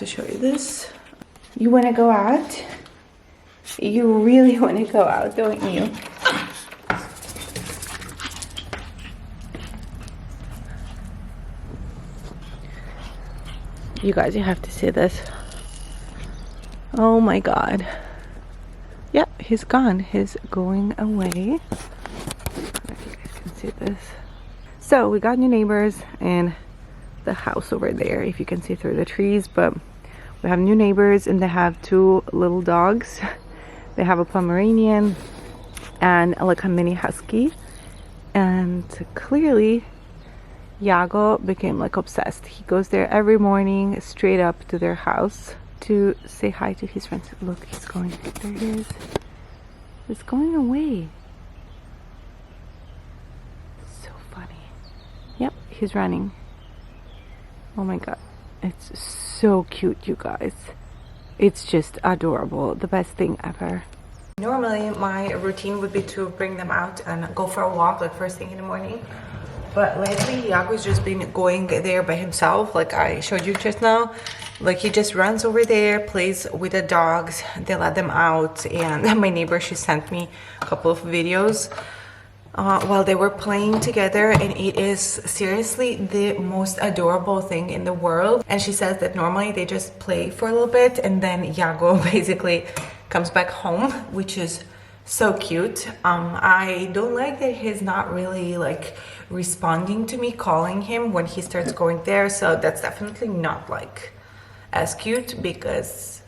to show you this. You want to go out? You really want to go out, don't you? You guys, you have to see this. Oh my god. Yeah, he's gone. He's going away. I don't know if you guys can see this. So we got new neighbors in the house over there, if you can see through the trees, but we have new neighbors and they have two little dogs. They have a Pomeranian and like a mini husky, and clearly Iago became like obsessed. He goes there every morning straight up to their house to say hi to his friends. Look, he's going. There he is. He's going away. So funny. Yep, he's running. Oh my god. It's so cute, you guys. It's just adorable. The best thing ever. Normally my routine would be to bring them out and go for a walk like first thing in the morning. But lately, Iago's just been going there by himself, like I showed you just now. Like he just runs over there, plays with the dogs, they let them out. And my neighbor, she sent me a couple of videos while they were playing together. And it is seriously the most adorable thing in the world. And she says that normally they just play for a little bit and then Iago basically comes back home, which is so cute. I don't like that he's not really like responding to me calling him when he starts going there, so that's definitely not like as cute, because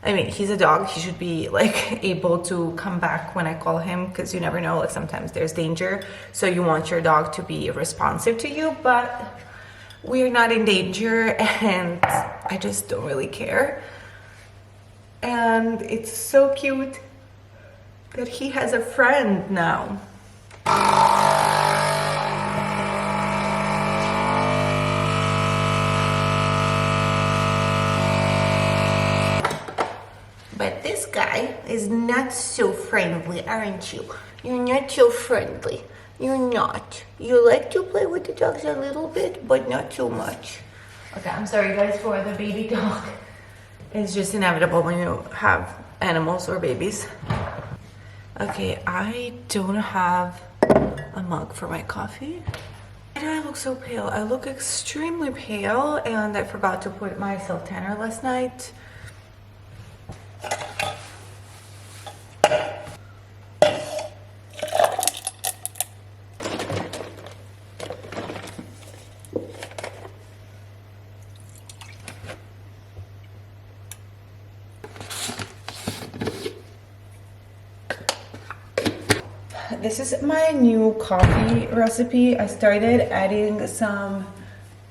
I mean, he's a dog, he should be like able to come back when I call him, because you never know, like sometimes there's danger, so you want your dog to be responsive to you, but we're not in danger and I just don't really care. And it's so cute that he has a friend now. But this guy is not so friendly, aren't you? You're not so friendly. You're not. You like to play with the dogs a little bit, but not too much. Okay, I'm sorry guys for the baby dog. It's just inevitable when you have animals or babies. Okay, I don't have a mug for my coffee. Why do I look so pale? I look extremely pale, and I forgot to put my self tanner last night. This is my new coffee recipe. I started adding some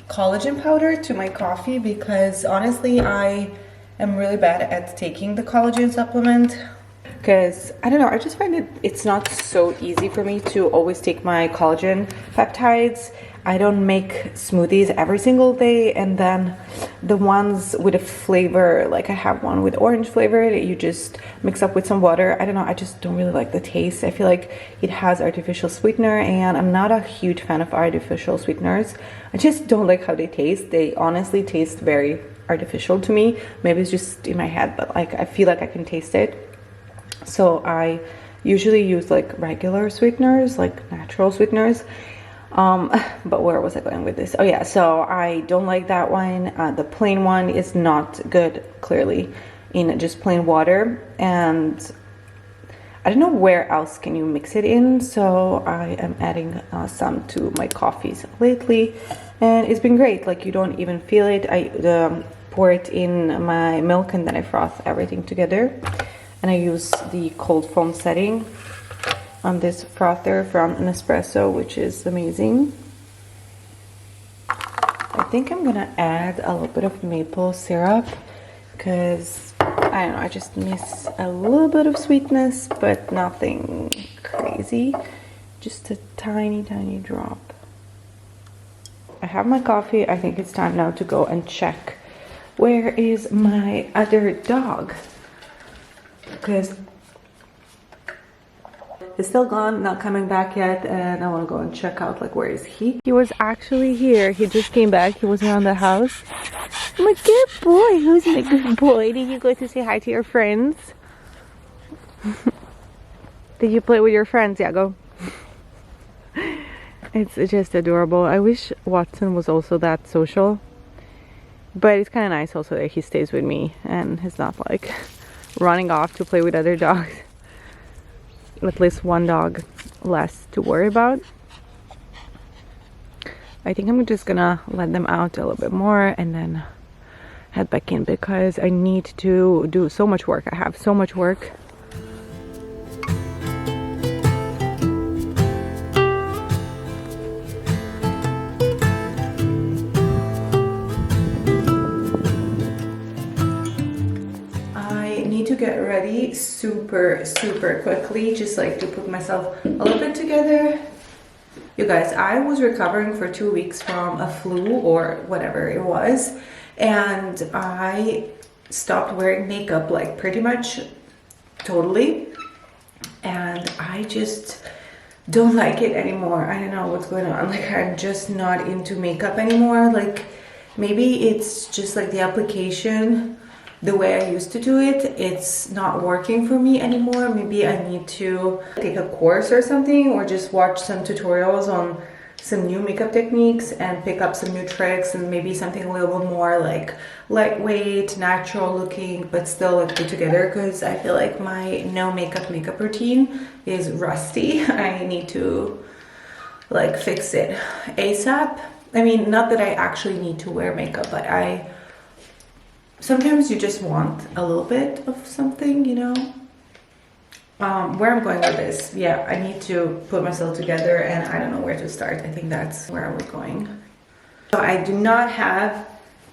collagen powder to my coffee because honestly I am really bad at taking the collagen supplement, because I don't know, I just find it's not so easy for me to always take my collagen peptides. I don't make smoothies every single day, and then the ones with a flavor, like I have one with orange flavor that you just mix up with some water. I don't know, I just don't really like the taste. I feel like it has artificial sweetener, and I'm not a huge fan of artificial sweeteners. I just don't like how they taste. They honestly taste very artificial to me. Maybe it's just in my head, but like I feel like I can taste it. So I usually use like regular sweeteners, like natural sweeteners. But where was I going with this? Oh yeah, so I don't like that one. The plain one is not good, clearly, in just plain water. And I don't know where else can you mix it in, so I am adding some to my coffees lately, and it's been great. Like you don't even feel it. I pour it in my milk and then I froth everything together, and I use the cold foam setting on this frother from Nespresso, which is amazing. I think I'm gonna add a little bit of maple syrup because I don't know, I just miss a little bit of sweetness, but nothing crazy, just a tiny drop. I have my coffee. I think it's time now to go and check where is my other dog, because he's still gone, not coming back yet, and I want to go and check out like where is he. He was actually here. He just came back. He was around the house, I'm a good boy. Who's the good boy? Did you go to say hi to your friends? Did you play with your friends, Yago? It's just adorable. I wish Watson was also that social. But it's kind of nice also that he stays with me and he's not like running off to play with other dogs. At least one dog less to worry about. I think I'm just gonna let them out a little bit more and then head back in because I need to do so much work. I have so much work. I need to get ready super quickly, just like to put myself a little bit together. You guys, I was recovering for 2 weeks from a flu or whatever it was, and I stopped wearing makeup like pretty much totally, and I just don't like it anymore. I don't know what's going on. Like, I'm just not into makeup anymore. Like, maybe it's just like the application, the way I used to do it, it's not working for me anymore. Maybe I need to take a course or something, or just watch some tutorials on some new makeup techniques and pick up some new tricks, and maybe something a little bit more like lightweight, natural looking, but still like put together, because I feel like my no makeup routine is rusty. I need to like fix it ASAP. I mean, not that I actually need to wear makeup, but sometimes you just want a little bit of something, you know. Where I'm going with this, yeah, I need to put myself together and I don't know where to start. I think that's where I was going. So I do not have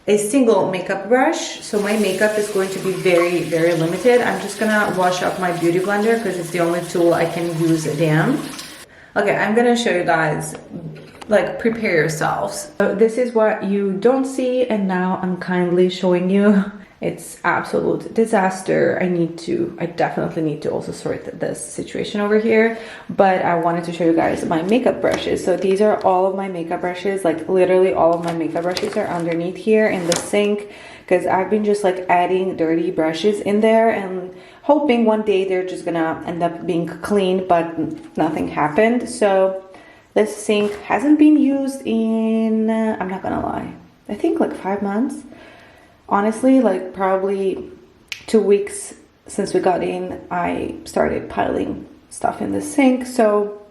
a single makeup brush, so my makeup is going to be very limited. I'm just gonna wash up my beauty blender because it's the only tool I can use damn. Okay, I'm gonna show you guys, like, prepare yourselves. So this is what you don't see, and now I'm kindly showing you. It's absolute disaster. I definitely need to also sort this situation over here, but I wanted to show you guys my makeup brushes. So these are all of my makeup brushes, like literally all of my makeup brushes are underneath here in the sink, because I've been just like adding dirty brushes in there and hoping one day they're just gonna end up being clean, but nothing happened. So this sink hasn't been used in, I'm not gonna lie, I think like 5 months. Honestly, like probably 2 weeks since we got in, I started piling stuff in the sink. So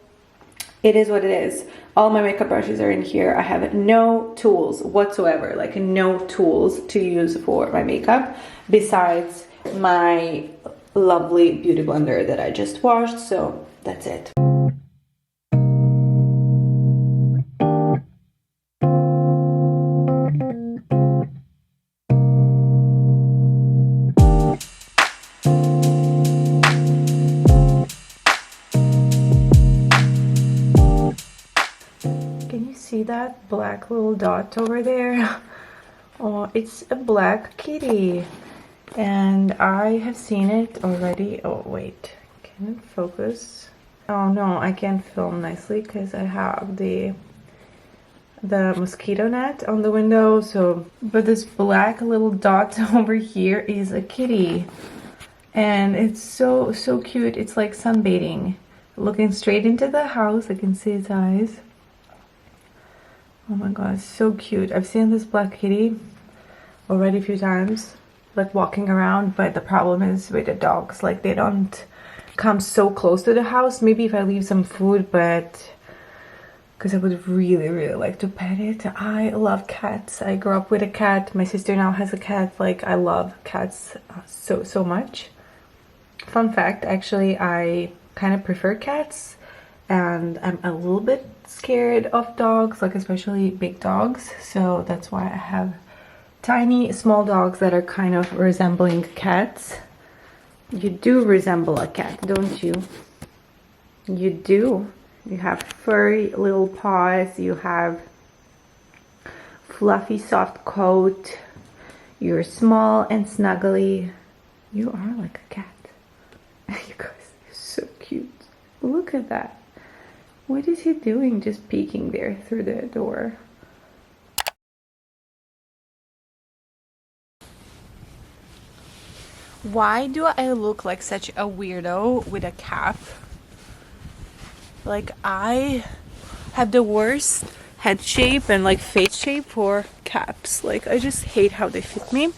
it is what it is. All my makeup brushes are in here. I have no tools whatsoever, like no tools to use for my makeup besides my lovely beauty blender that I just washed. So that's it. See that black little dot over there? Oh, it's a black kitty, and I have seen it already. Oh wait, can it focus? Oh no, I can't film nicely because I have the mosquito net on the window. So, but this black little dot over here is a kitty, and it's so cute. It's like sunbathing, looking straight into the house. I can see its eyes. Oh my god, it's so cute. I've seen this black kitty already a few times, like walking around, but the problem is with the dogs, like they don't come so close to the house. Maybe if I leave some food, but because I would really like to pet it. I love cats. I grew up with a cat. My sister now has a cat. Like, I love cats so much. Fun fact, actually, I kind of prefer cats, and I'm a little bit scared of dogs, like especially big dogs. So that's why I have tiny small dogs that are kind of resembling cats. You do resemble a cat, don't you? You do. You have furry little paws, you have fluffy soft coat, you're small and snuggly. You are like a cat. You guys, you're so cute. Look at that. What is he doing just peeking there through the door? Why do I look like such a weirdo with a cap? Like, I have the worst head shape and like face shape for caps. Like, I just hate how they fit me.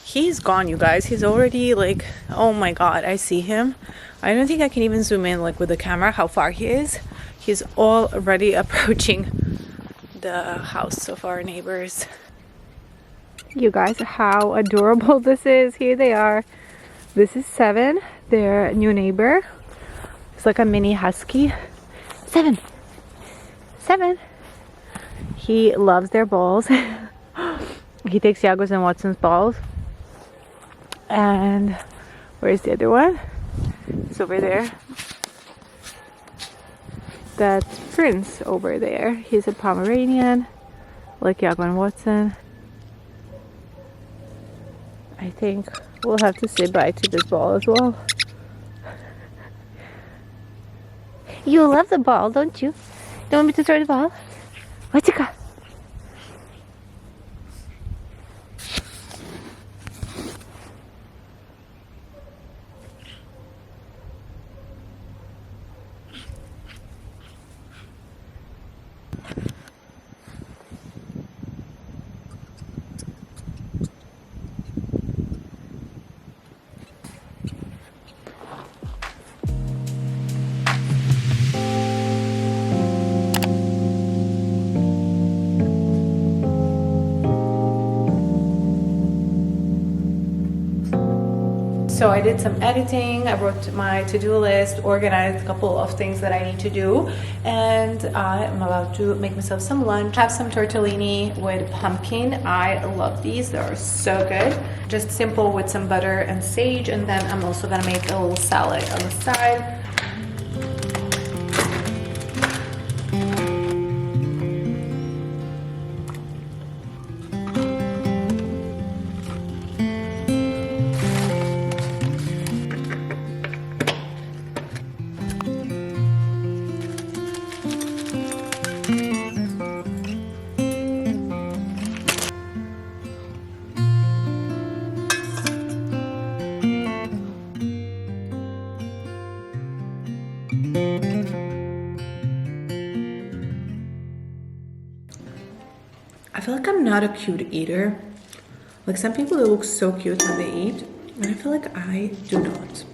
He's gone, you guys. He's already like, oh my god, I see him. I don't think I can even zoom in like with the camera how far he is. He's already approaching the house of our neighbors. You guys, how adorable this is. Here they are. This is Seven, their new neighbor. It's like a mini husky. Seven. He loves their balls. He takes Yago's and Watson's balls. And where's the other one? It's over there. That's Prince over there. He's a Pomeranian, like Yago and Watson. I think we'll have to say bye to this ball as well. You love the ball, don't you? Don't want me to throw the ball? What's it got? So I did some editing, I wrote my to-do list, organized a couple of things that I need to do, and I'm about to make myself some lunch. Have some tortellini with pumpkin. I love these, they are so good. Just simple with some butter and sage, and then I'm also gonna make a little salad on the side. I feel like I'm not a cute eater. Like, some people, they look so cute when they eat, and I feel like I do not.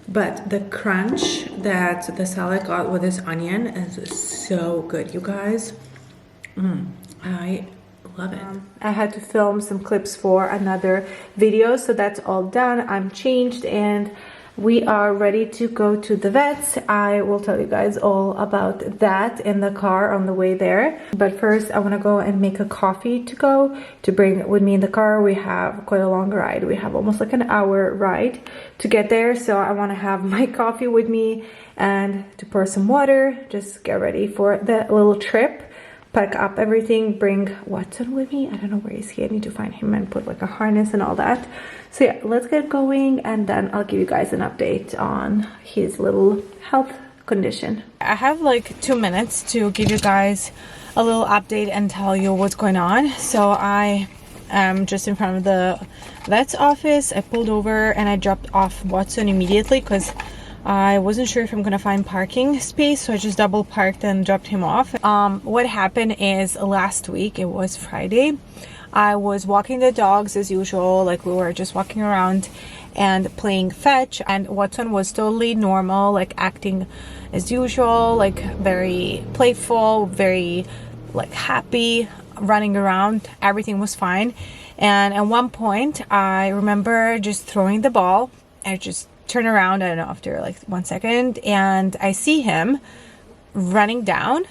But the crunch that the salad got with this onion is so good, you guys. I love it. I had to film some clips for another video, so that's all done. I'm changed and we are ready to go to the vets. I will tell you guys all about that in the car on the way there. But first, I want to go and make a coffee to bring with me in the car. We have quite a long ride. We have almost like an hour ride to get there. So I want to have my coffee with me and to pour some water. Just get ready for the little trip. Pack up everything, bring Watson with me. I don't know where is he. I need to find him and put like a harness and all that. So yeah, let's get going and then I'll give you guys an update on his little health condition. I have like 2 minutes to give you guys a little update and tell you what's going on. So I am just in front of the vet's office. I pulled over and I dropped off Watson immediately because I wasn't sure if I'm gonna find parking space, so I just double parked and dropped him off. What happened is last week, it was Friday, I was walking the dogs as usual, like we were just walking around and playing fetch, and Watson was totally normal, like acting as usual, like very playful, very like happy, running around, everything was fine. And at one point I remember just throwing the ball and just turn around, I don't know, after like 1 second, and I see him running down,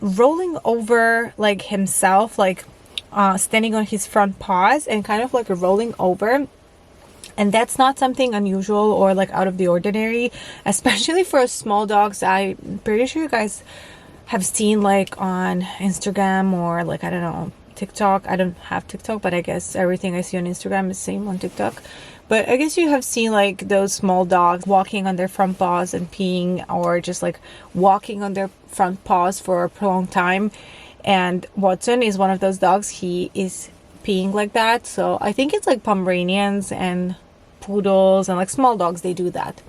rolling over like himself, like standing on his front paws and kind of like rolling over. And that's not something unusual or like out of the ordinary, especially for small dogs. I'm pretty sure you guys have seen like on Instagram or like, I don't know, TikTok. I don't have TikTok, but I guess everything I see on Instagram is same on TikTok. But I guess you have seen like those small dogs walking on their front paws and peeing, or just like walking on their front paws for a prolonged time. And Watson is one of those dogs. He is peeing like that. So I think it's like Pomeranians and poodles and like small dogs, they do that.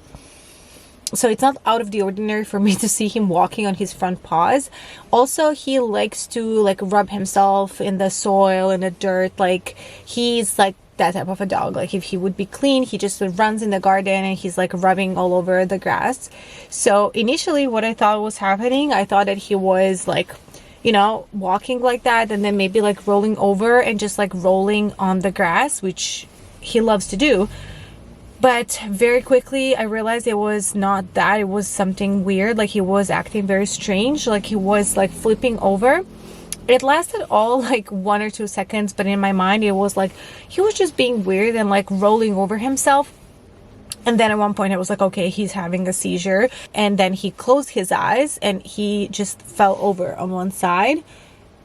So it's not out of the ordinary for me to see him walking on his front paws. Also, he likes to like rub himself in the soil, in the dirt. Like he's like that type of a dog. Like if he would be clean, he just runs in the garden and he's like rubbing all over the grass. So initially what I thought was happening, I thought that he was like, you know, walking like that and then maybe like rolling over and just like rolling on the grass, which he loves to do. But very quickly I realized it was not that. It was something weird. Like he was acting very strange. Like he was like flipping over. It lasted all like 1 or 2 seconds, but in my mind it was like he was just being weird and like rolling over himself. And then at one point I was like, okay, he's having a seizure. And then he closed his eyes and he just fell over on one side.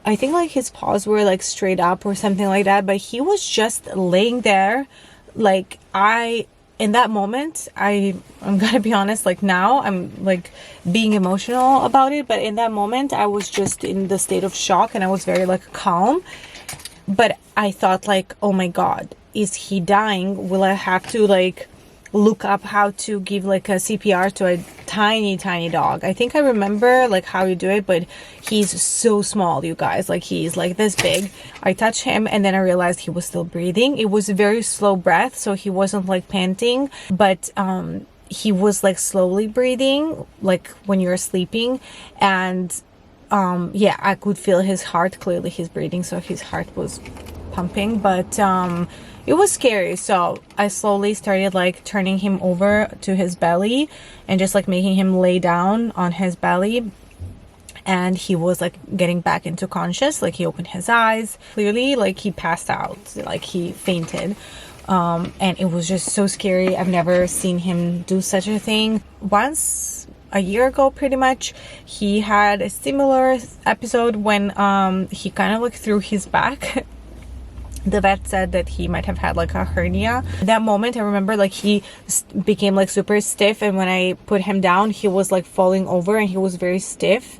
I think like his paws were like straight up or something like that, but he was just laying there. Like in that moment, I'm gonna be honest, like now I'm like being emotional about it, but in that moment I was just in the state of shock and I was very like calm. But I thought like, oh my God, is he dying? Will I have to like look up how to give like a CPR to a tiny dog? I think I remember like how you do it, but he's so small, you guys. Like he's like this big. I touched him and then I realized he was still breathing. It was very slow breath, so he wasn't like panting, but he was like slowly breathing, like when you're sleeping. And yeah, I could feel his heart. Clearly he's breathing, so his heart was pumping, but it was scary. So I slowly started like turning him over to his belly and just like making him lay down on his belly. And he was like getting back into conscious. Like he opened his eyes. Clearly like he passed out, like he fainted. And it was just so scary. I've never seen him do such a thing. Once a year ago pretty much, he had a similar episode when he kind of like threw his back. The vet said that he might have had like a hernia. At that moment I remember like he became like super stiff, and when I put him down he was like falling over and he was very stiff,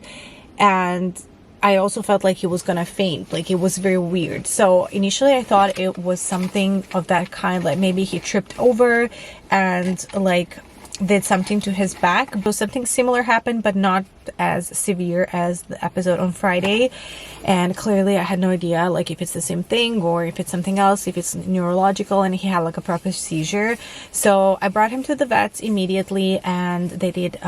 and I also felt like he was gonna faint. Like it was very weird. So initially I thought it was something of that kind, like maybe he tripped over and like did something to his back. So something similar happened, but not as severe as the episode on Friday. And clearly I had no idea like if it's the same thing or if it's something else, if it's neurological, and he had like a proper seizure. So I brought him to the vets immediately and they did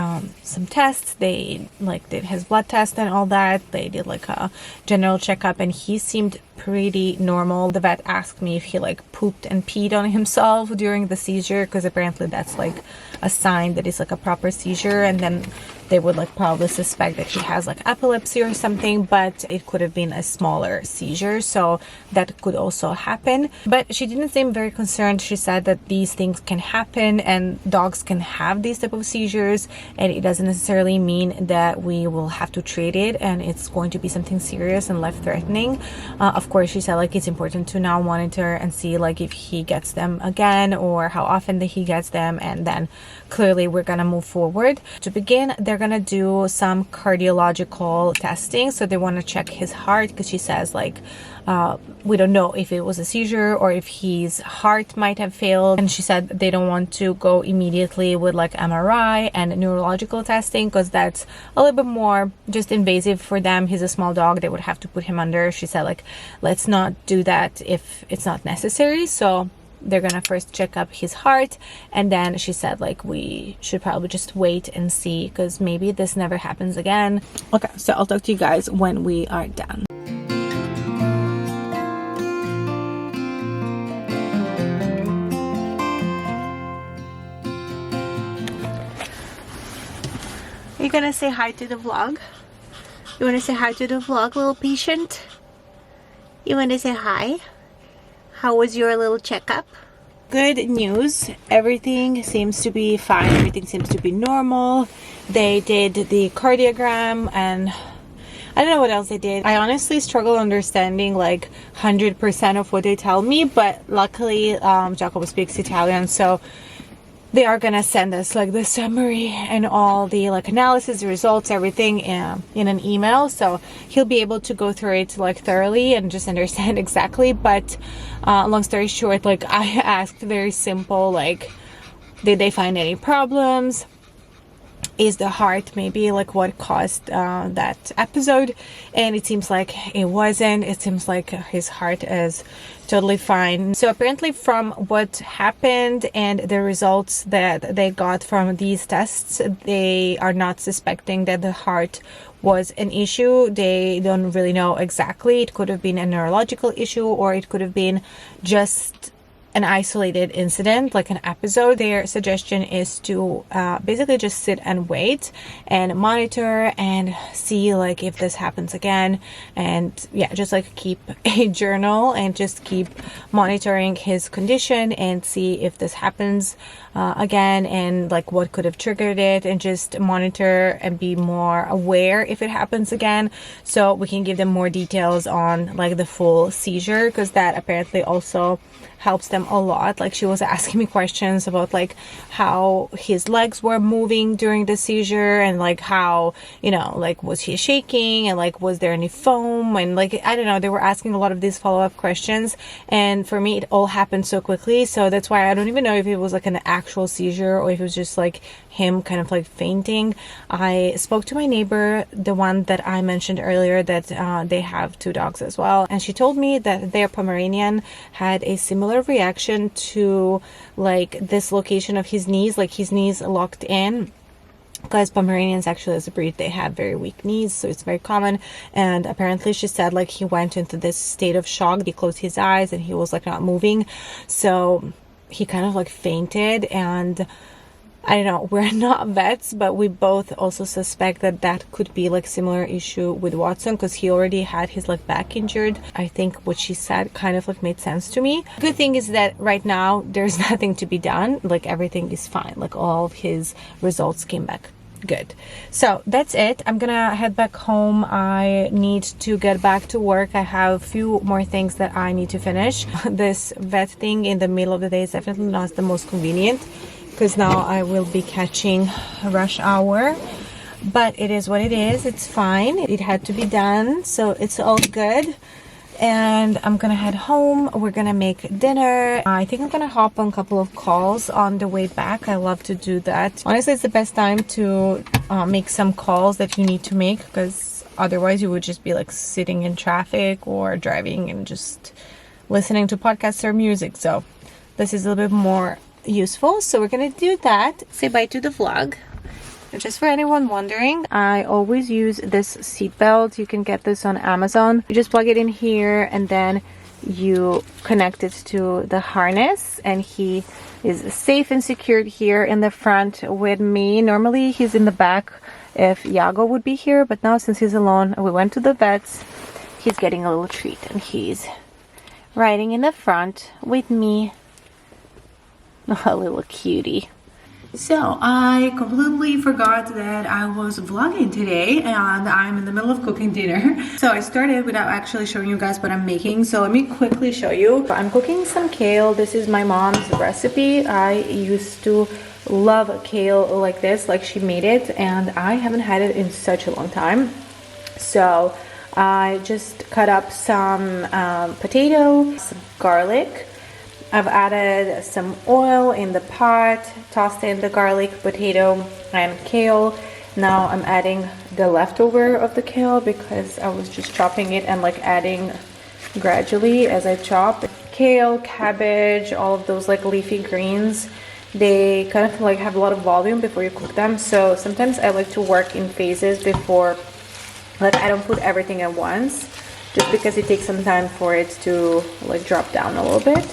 some tests. They like did his blood test and all that. They did like a general checkup and he seemed pretty normal. The vet asked me if he like pooped and peed on himself during the seizure, because apparently that's like a sign that it's like a proper seizure, and then they would like probably suspect that he has like epilepsy or something, but it could have been a smaller seizure, so that could also happen. But she didn't seem very concerned. She said that these things can happen and dogs can have these type of seizures, and it doesn't necessarily mean that we will have to treat it and it's going to be something serious and life-threatening. Of course, she said like it's important to now monitor and see like if he gets them again or how often that he gets them, and then clearly we're gonna move forward. To begin, they're gonna do some cardiological testing. So they want to check his heart, because she says like we don't know if it was a seizure or if his heart might have failed, and she said they don't want to go immediately with like MRI and neurological testing, because that's a little bit more just invasive for them. He's a small dog, they would have to put him under. She said like let's not do that if it's not necessary. So they're gonna first check up his heart, and then she said like we should probably just wait and see, because maybe this never happens again. Okay, so I'll talk to you guys when we are done. Are you gonna say hi to the vlog? You wanna say hi to the vlog, little patient? You wanna say hi? How was your little checkup? Good news. Everything seems to be fine. Everything seems to be normal. They did the cardiogram and I don't know what else they did. I honestly struggle understanding like 100% of what they tell me, but luckily Jacopo speaks Italian, so they are gonna send us like the summary and all the like analysis, results, everything in an email, so he'll be able to go through it like thoroughly and just understand exactly. But long story short, like I asked very simple, like, did they find any problems? Is the heart maybe like what caused that episode? And it seems like it wasn't. It seems like his heart is totally fine. So apparently from what happened and the results that they got from these tests, they are not suspecting that the heart was an issue. They don't really know exactly. It could have been a neurological issue, or it could have been just an isolated incident, like an episode. Their suggestion is to basically just sit and wait and monitor and see like if this happens again, and yeah, just like keep a journal and just keep monitoring his condition and see if this happens again, and like what could have triggered it, and just monitor and be more aware if it happens again, so we can give them more details on like the full seizure, because that apparently also helps them a lot. Like she was asking me questions about like how his legs were moving during the seizure, and like how, you know, like was he shaking, and like was there any foam, and like I don't know, they were asking a lot of these follow-up questions, and for me it all happened so quickly, so that's why I don't even know if it was like an actual seizure or if it was just like him kind of like fainting. I spoke to my neighbor, the one that I mentioned earlier, that they have 2 dogs as well, and she told me that their Pomeranian had a similar reaction to like this location of his knees, like his knees locked in, because Pomeranians actually as a breed, they have very weak knees, so it's very common. And apparently she said like he went into this state of shock, he closed his eyes and he was like not moving, so he kind of like fainted. And I don't know, we're not vets, but we both also suspect that that could be like similar issue with Watson, because he already had his like back injured. I think what she said kind of like made sense to me. Good thing is that right now there's nothing to be done, like everything is fine, like all of his results came back good. So that's it. I'm gonna head back home. I need to get back to work. I have a few more things that I need to finish. This vet thing in the middle of the day is definitely not the most convenient, because now I will be catching rush hour, but it is what it is. It's fine. It had to be done, so it's all good. And I'm gonna head home. We're gonna make dinner. I think I'm gonna hop on a couple of calls on the way back. I love to do that. Honestly, it's the best time to make some calls that you need to make, because otherwise you would just be like sitting in traffic or driving and just listening to podcasts or music. So this is a little bit more useful, so we're gonna do that. Say bye to the vlog. Just for anyone wondering, I always use this seat belt. You can get this on Amazon. You just plug it in here and then you connect it to the harness, and he is safe and secured here in the front with me. Normally he's in the back if Iago would be here, but now since he's alone, we went to the vets, he's getting a little treat and he's riding in the front with me. A little cutie. So I completely forgot that I was vlogging today, and I'm in the middle of cooking dinner. So I started without actually showing you guys what I'm making, so let me quickly show you. I'm cooking some kale. This is my mom's recipe. I used to love kale like this, like she made it, and I haven't had it in such a long time. So I just cut up some potato, some garlic. I've added some oil in the pot, tossed in the garlic, potato, and kale. Now I'm adding the leftover of the kale because I was just chopping it and like adding gradually as I chop. Kale, cabbage, all of those like leafy greens, they kind of like have a lot of volume before you cook them. So sometimes I like to work in phases before, like I don't put everything at once, just because it takes some time for it to like drop down a little bit.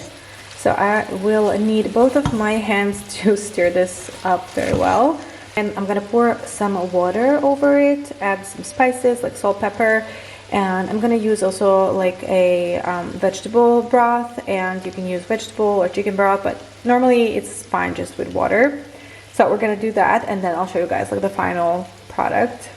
So I will need both of my hands to stir this up very well. And I'm gonna pour some water over it, add some spices like salt, pepper, and I'm gonna use also like a vegetable broth, and you can use vegetable or chicken broth, but normally it's fine just with water. So we're gonna do that, and then I'll show you guys like the final product.